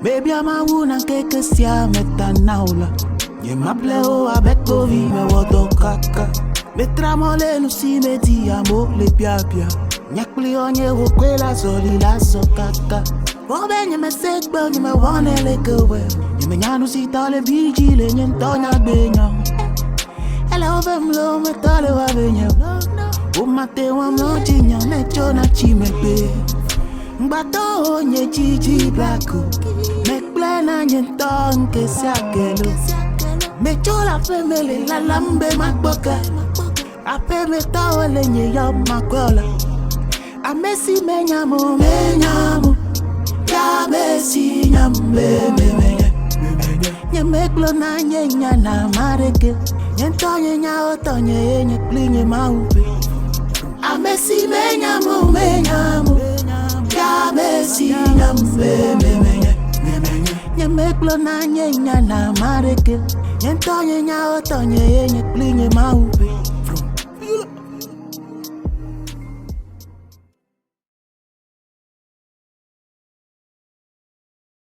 Baby, I'm a woman and cake is ya metanaula. Ye maple o abeko vi me wodo kaka. Me tramole no si me di amo le pia pia. Nyakli onye wo kwela soli la so kaka. Bobe nye me sekbo nye me wane leke we. Nye me nyanu si tale biji le nye ntonya benya. Hello vemlo me tale wa benya. Umate wa mloji nya me chona chimekbe. Mbato nye jiji blaku. Me plena nye ntonke siakelo. Me chola femele la lambe makboka. Ape me tawele nye yop makwola. A mesi me nyamo. Ya mesi nyambe me. Nye me klona nye nyana mareke. Nye ntonye nya otonye nye klinye maupe. A mesi me nyamo. Ya mesi nyambe me. Nye me klona nye nyana mareke. Nye ntonye nya otonye nye klinye maupe.